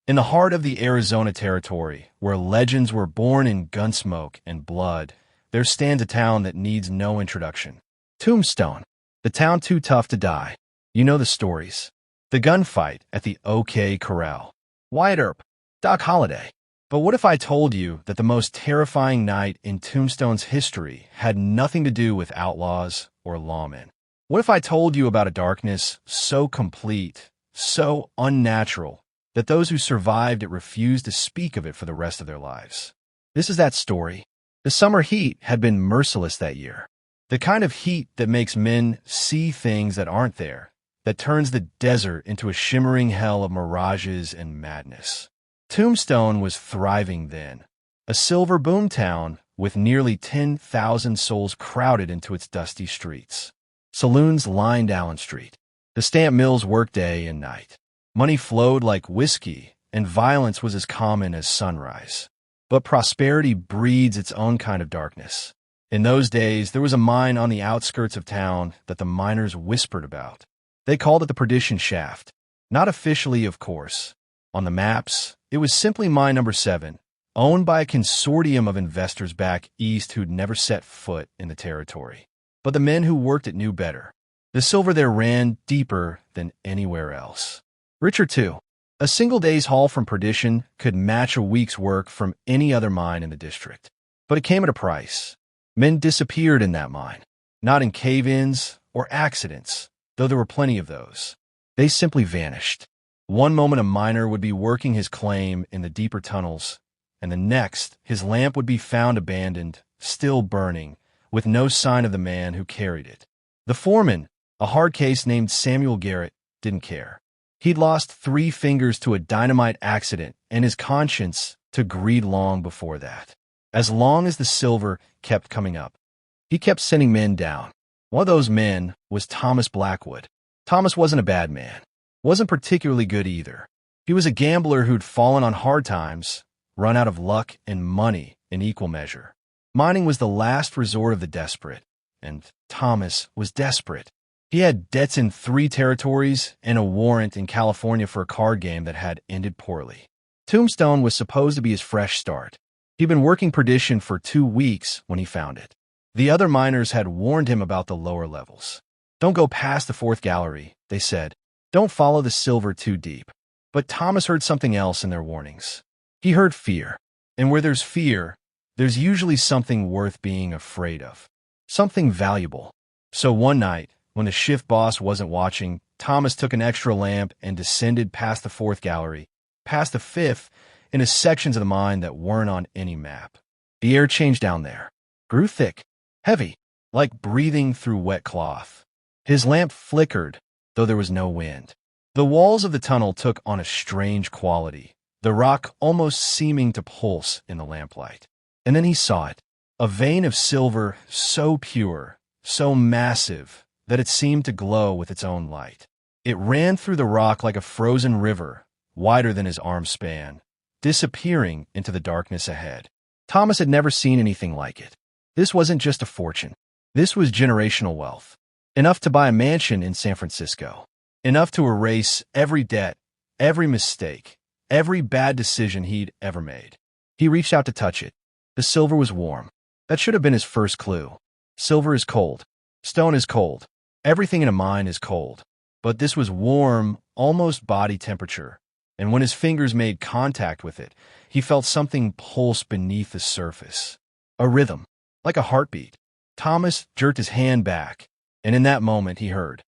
In the heart of the Arizona Territory, where legends were born in gunsmoke and blood, there stands a town that needs no introduction. Tombstone, the town too tough to die. You know the stories. The gunfight at the OK Corral. Wyatt Earp, Doc Holliday. But what if I told you that the most terrifying night in Tombstone's history had nothing to do with outlaws or lawmen? What if I told you about a darkness so complete, so unnatural, that those who survived it refused to speak of it for the rest of their lives? This is that story. The summer heat had been merciless that year. The kind of heat that makes men see things that aren't there, that turns the desert into a shimmering hell of mirages and madness. Tombstone was thriving then, a silver boom town with nearly 10,000 souls crowded into its dusty streets. Saloons lined Allen Street. The stamp mills worked day and night. Money flowed like whiskey, and violence was as common as sunrise. But prosperity breeds its own kind of darkness. In those days, there was a mine on the outskirts of town that the miners whispered about. They called it the Perdition Shaft. Not officially, of course. On the maps, it was simply Mine Number 7, owned by a consortium of investors back east who'd never set foot in the territory. But the men who worked it knew better. The silver there ran deeper than anywhere else. Richer, too. A single day's haul from Perdition could match a week's work from any other mine in the district. But it came at a price. Men disappeared in that mine. Not in cave-ins or accidents, though there were plenty of those. They simply vanished. One moment a miner would be working his claim in the deeper tunnels, and the next his lamp would be found abandoned, still burning, with no sign of the man who carried it. The foreman, a hard case named Samuel Garrett, didn't care. He'd lost 3 fingers to a dynamite accident and his conscience to greed long before that. As long as the silver kept coming up, he kept sending men down. One of those men was Thomas Blackwood. Thomas wasn't a bad man. Wasn't particularly good either. He was a gambler who'd fallen on hard times, run out of luck and money in equal measure. Mining was the last resort of the desperate, and Thomas was desperate. He had debts in 3 territories and a warrant in California for a card game that had ended poorly. Tombstone was supposed to be his fresh start. He'd been working Perdition for 2 weeks when he found it. The other miners had warned him about the lower levels. Don't go past the 4th gallery, they said. Don't follow the silver too deep. But Thomas heard something else in their warnings. He heard fear. And where there's fear, there's usually something worth being afraid of. Something valuable. So one night, when the shift boss wasn't watching, Thomas took an extra lamp and descended past the 4th gallery, past the 5th, into sections of the mine that weren't on any map. The air changed down there. Grew thick, heavy, like breathing through wet cloth. His lamp flickered, though there was no wind. The walls of the tunnel took on a strange quality, the rock almost seeming to pulse in the lamplight. And then he saw it, a vein of silver so pure, so massive, that it seemed to glow with its own light. It ran through the rock like a frozen river, wider than his arm span, disappearing into the darkness ahead. Thomas had never seen anything like it. This wasn't just a fortune. This was generational wealth. Enough to buy a mansion in San Francisco. Enough to erase every debt, every mistake, every bad decision he'd ever made. He reached out to touch it. The silver was warm. That should have been his first clue. Silver is cold. Stone is cold. Everything in a mine is cold. But this was warm, almost body temperature. And when his fingers made contact with it, he felt something pulse beneath the surface. A rhythm, like a heartbeat. Thomas jerked his hand back, and in that moment he heard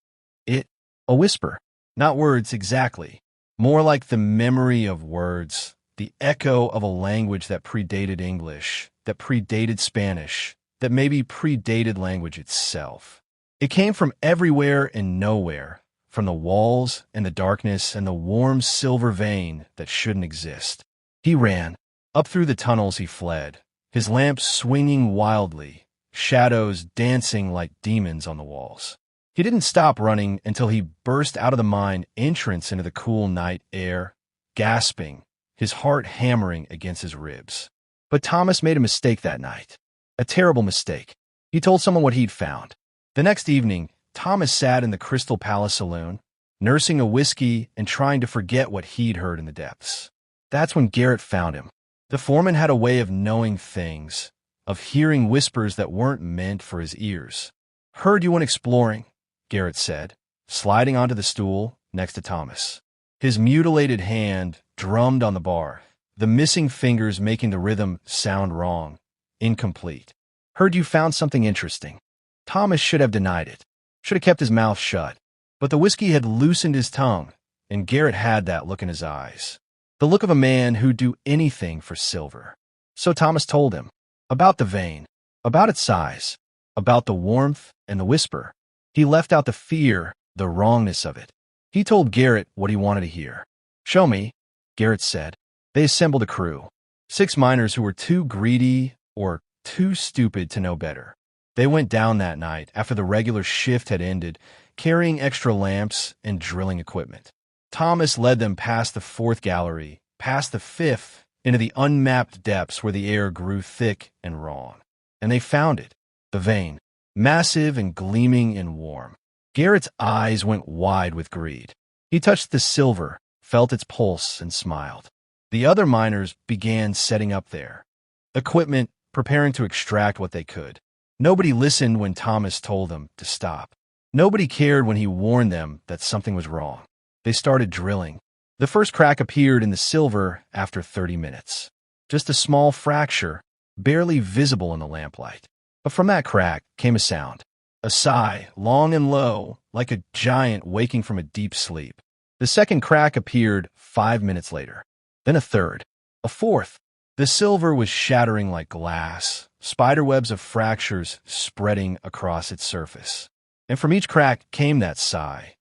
it, a whisper. Not words exactly, more like the memory of words, the echo of a language that predated English, that predated Spanish, that maybe predated language itself. It came from everywhere and nowhere, from the walls and the darkness and the warm silver vein that shouldn't exist. He ran. Up through the tunnels he fled, his lamp swinging wildly, shadows dancing like demons on the walls. He didn't stop running until he burst out of the mine entrance into the cool night air, gasping, his heart hammering against his ribs. But Thomas made a mistake that night. A terrible mistake. He told someone what he'd found. The next evening, Thomas sat in the Crystal Palace saloon, nursing a whiskey and trying to forget what he'd heard in the depths. That's when Garrett found him. The foreman had a way of knowing things, of hearing whispers that weren't meant for his ears. "Heard you went exploring," Garrett said, sliding onto the stool next to Thomas. His mutilated hand drummed on the bar, the missing fingers making the rhythm sound wrong, incomplete. "Heard you found something interesting." Thomas should have denied it, should have kept his mouth shut. But the whiskey had loosened his tongue, and Garrett had that look in his eyes. The look of a man who'd do anything for silver. So Thomas told him about the vein, about its size, about the warmth and the whisper. He left out the fear, the wrongness of it. He told Garrett what he wanted to hear. "Show me," Garrett said. They assembled a crew. 6 miners who were too greedy or too stupid to know better. They went down that night after the regular shift had ended, carrying extra lamps and drilling equipment. Thomas led them past the 4th gallery, past the 5th, into the unmapped depths where the air grew thick and wrong. And they found it, the vein, massive and gleaming and warm. Garrett's eyes went wide with greed. He touched the silver, felt its pulse, and smiled. The other miners began setting up their equipment, preparing to extract what they could. Nobody listened when Thomas told them to stop. Nobody cared when he warned them that something was wrong. They started drilling. The first crack appeared in the silver after 30 minutes. Just a small fracture, barely visible in the lamplight. But from that crack came a sound. A sigh, long and low, like a giant waking from a deep sleep. The second crack appeared 5 minutes later. Then a third. A fourth. The silver was shattering like glass, spiderwebs of fractures spreading across its surface. And from each crack came that sigh,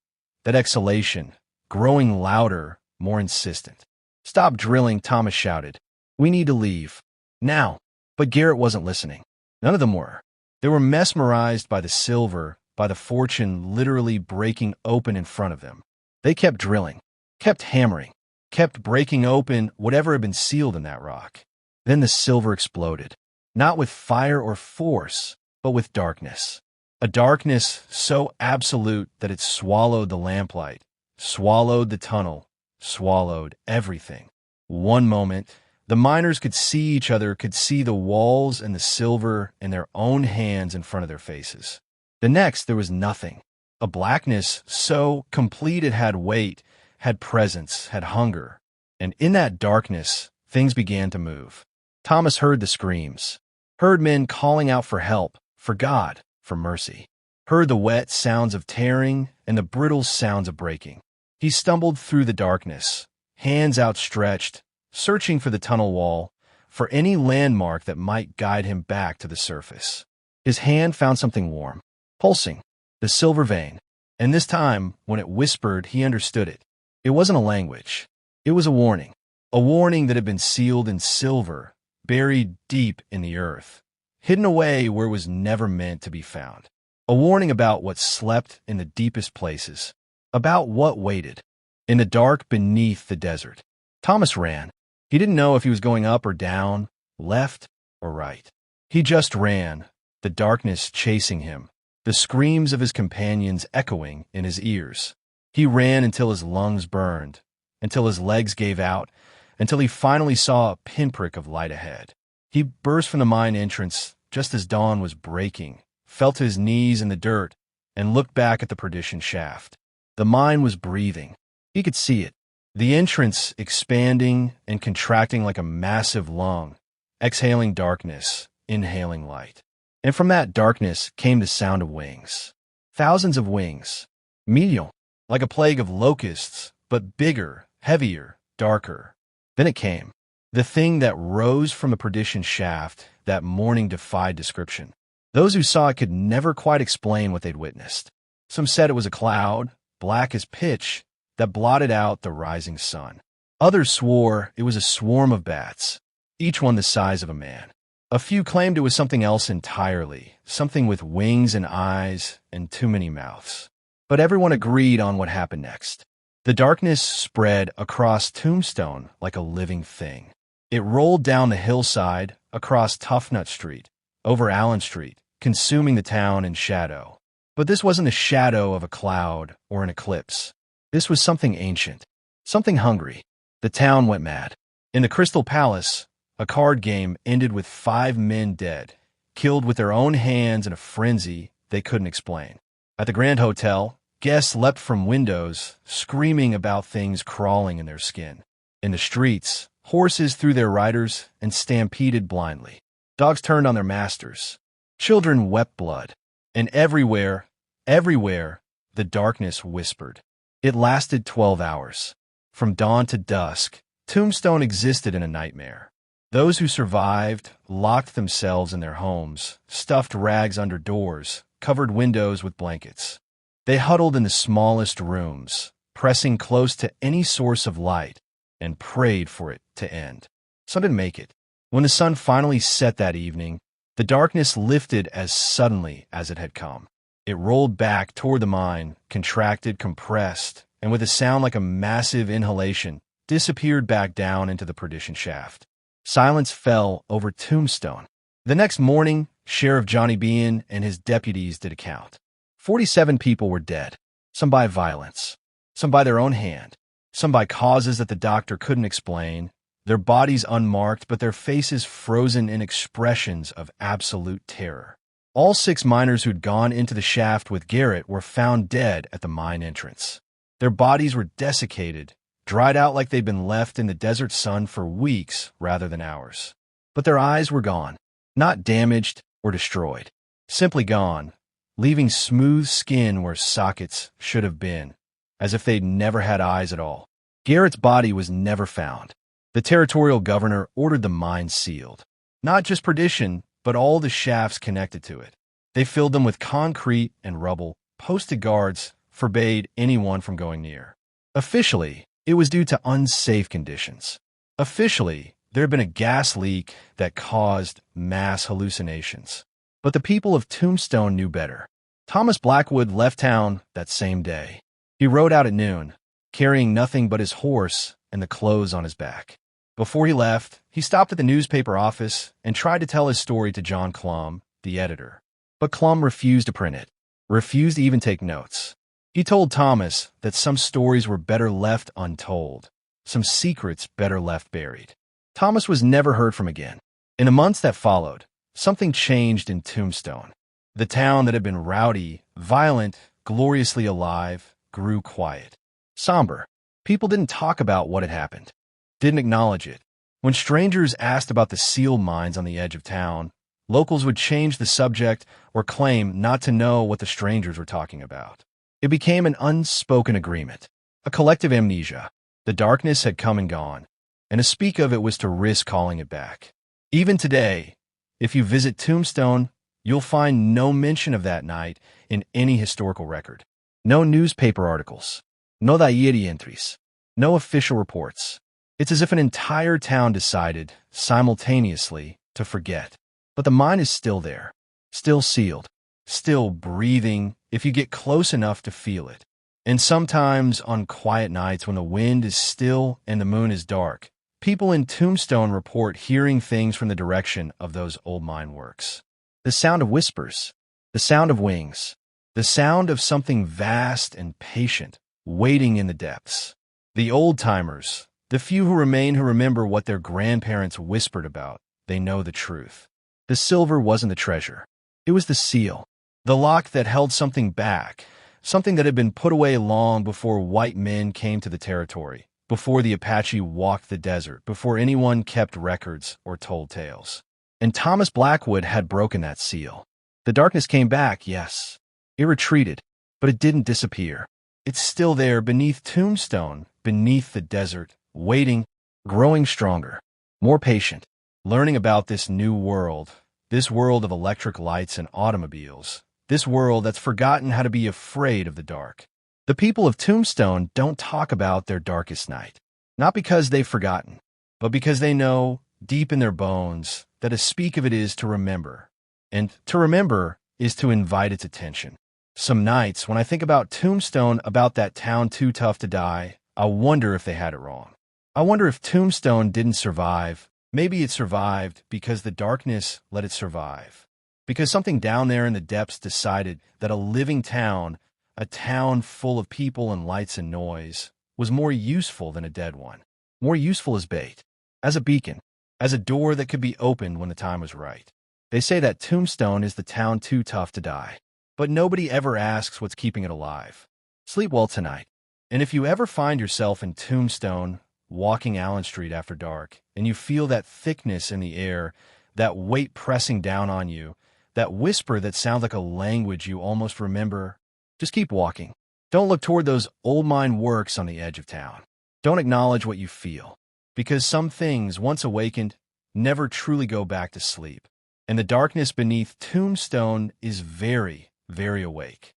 that exhalation, growing louder, more insistent. "Stop drilling," Thomas shouted. "We need to leave. Now." But Garrett wasn't listening. None of them were. They were mesmerized by the silver, by the fortune literally breaking open in front of them. They kept drilling, kept hammering, kept breaking open whatever had been sealed in that rock. Then the silver exploded, not with fire or force, but with darkness. A darkness so absolute that it swallowed the lamplight, swallowed the tunnel, swallowed everything. One moment, the miners could see each other, could see the walls and the silver in their own hands in front of their faces. The next, there was nothing. A blackness so complete it had weight, had presence, had hunger. And in that darkness, things began to move. Thomas heard the screams, heard men calling out for help, for God, for mercy. Heard the wet sounds of tearing and the brittle sounds of breaking. He stumbled through the darkness, hands outstretched, searching for the tunnel wall, for any landmark that might guide him back to the surface. His hand found something warm, pulsing, the silver vein. And this time, when it whispered, he understood it. It wasn't a language. It was a warning that had been sealed in silver, buried deep in the earth, hidden away where it was never meant to be found. A warning about what slept in the deepest places, about what waited, in the dark beneath the desert. Thomas ran. He didn't know if he was going up or down, left or right. He just ran, the darkness chasing him, the screams of his companions echoing in his ears. He ran until his lungs burned, until his legs gave out, until he finally saw a pinprick of light ahead. He burst from the mine entrance just as dawn was breaking, fell to his knees in the dirt, and looked back at the perdition shaft. The mine was breathing. He could see it. The entrance expanding and contracting like a massive lung, exhaling darkness, inhaling light. And from that darkness came the sound of wings. Thousands of wings. Medial, like a plague of locusts, but bigger, heavier, darker. Then it came. The thing that rose from the perdition shaft that morning defied description. Those who saw it could never quite explain what they'd witnessed. Some said it was a cloud, black as pitch, that blotted out the rising sun. Others swore it was a swarm of bats, each one the size of a man. A few claimed it was something else entirely, something with wings and eyes and too many mouths. But everyone agreed on what happened next. The darkness spread across Tombstone like a living thing. It rolled down the hillside, across Toughnut Street, over Allen Street, consuming the town in shadow. But this wasn't the shadow of a cloud or an eclipse. This was something ancient, something hungry. The town went mad. In the Crystal Palace, a card game ended with 5 men dead, killed with their own hands in a frenzy they couldn't explain. At the Grand Hotel, guests leapt from windows, screaming about things crawling in their skin. In the streets, horses threw their riders and stampeded blindly. Dogs turned on their masters. Children wept blood. And everywhere, the darkness whispered. It lasted 12 hours. From dawn to dusk, Tombstone existed in a nightmare. Those who survived locked themselves in their homes, stuffed rags under doors, covered windows with blankets. They huddled in the smallest rooms, pressing close to any source of light, and prayed for it to end. Some didn't make it. When the sun finally set that evening, the darkness lifted as suddenly as it had come. It rolled back toward the mine, contracted, compressed, and with a sound like a massive inhalation, disappeared back down into the perdition shaft. Silence fell over Tombstone. The next morning, Sheriff Johnny Bean and his deputies did a count. 47 people were dead, some by violence, some by their own hand, some by causes that the doctor couldn't explain, their bodies unmarked but their faces frozen in expressions of absolute terror. All 6 miners who'd gone into the shaft with Garrett were found dead at the mine entrance. Their bodies were desiccated, dried out like they'd been left in the desert sun for weeks rather than hours. But their eyes were gone, not damaged or destroyed, simply gone, leaving smooth skin where sockets should have been, as if they'd never had eyes at all. Garrett's body was never found. The territorial governor ordered the mine sealed. Not just perdition, but all the shafts connected to it. They filled them with concrete and rubble, posted guards, forbade anyone from going near. Officially, it was due to unsafe conditions. Officially, there had been a gas leak that caused mass hallucinations. But the people of Tombstone knew better. Thomas Blackwood left town that same day. He rode out at noon, carrying nothing but his horse and the clothes on his back. Before he left, he stopped at the newspaper office and tried to tell his story to John Clum, the editor. But Clum refused to print it, refused to even take notes. He told Thomas that some stories were better left untold, some secrets better left buried. Thomas was never heard from again. In the months that followed, something changed in Tombstone. The town that had been rowdy, violent, gloriously alive, grew quiet. Somber. People didn't talk about what had happened, didn't acknowledge it. When strangers asked about the seal mines on the edge of town, locals would change the subject or claim not to know what the strangers were talking about. It became an unspoken agreement, a collective amnesia. The darkness had come and gone, and to speak of it was to risk calling it back. Even today, if you visit Tombstone, you'll find no mention of that night in any historical record. No newspaper articles, no diary entries, no official reports. It's as if an entire town decided, simultaneously, to forget. But the mine is still there, still sealed, still breathing if you get close enough to feel it. And sometimes, on quiet nights when the wind is still and the moon is dark, people in Tombstone report hearing things from the direction of those old mine works. The sound of whispers, the sound of wings, the sound of something vast and patient, waiting in the depths. The old-timers, the few who remain who remember what their grandparents whispered about, they know the truth. The silver wasn't the treasure. It was the seal, the lock that held something back, something that had been put away long before white men came to the territory, before the Apache walked the desert, before anyone kept records or told tales. And Thomas Blackwood had broken that seal. The darkness came back, yes. It retreated, but it didn't disappear. It's still there beneath Tombstone, beneath the desert, waiting, growing stronger, more patient, learning about this new world, this world of electric lights and automobiles, this world that's forgotten how to be afraid of the dark. The people of Tombstone don't talk about their darkest night, not because they've forgotten, but because they know, deep in their bones, that to speak of it is to remember, and to remember is to invite its attention. Some nights, when I think about Tombstone, about that town too tough to die, I wonder if they had it wrong. I wonder if Tombstone didn't survive. Maybe it survived because the darkness let it survive. Because something down there in the depths decided that a living town, a town full of people and lights and noise, was more useful than a dead one. More useful as bait. as a beacon, as a door that could be opened when the time was right. They say that Tombstone is the town too tough to die, but nobody ever asks what's keeping it alive. Sleep well tonight. And if you ever find yourself in Tombstone, walking Allen Street after dark, and you feel that thickness in the air, that weight pressing down on you, that whisper that sounds like a language you almost remember, just keep walking. Don't look toward those old mine works on the edge of town. Don't acknowledge what you feel, because some things, once awakened, never truly go back to sleep. And the darkness beneath Tombstone is very, very awake.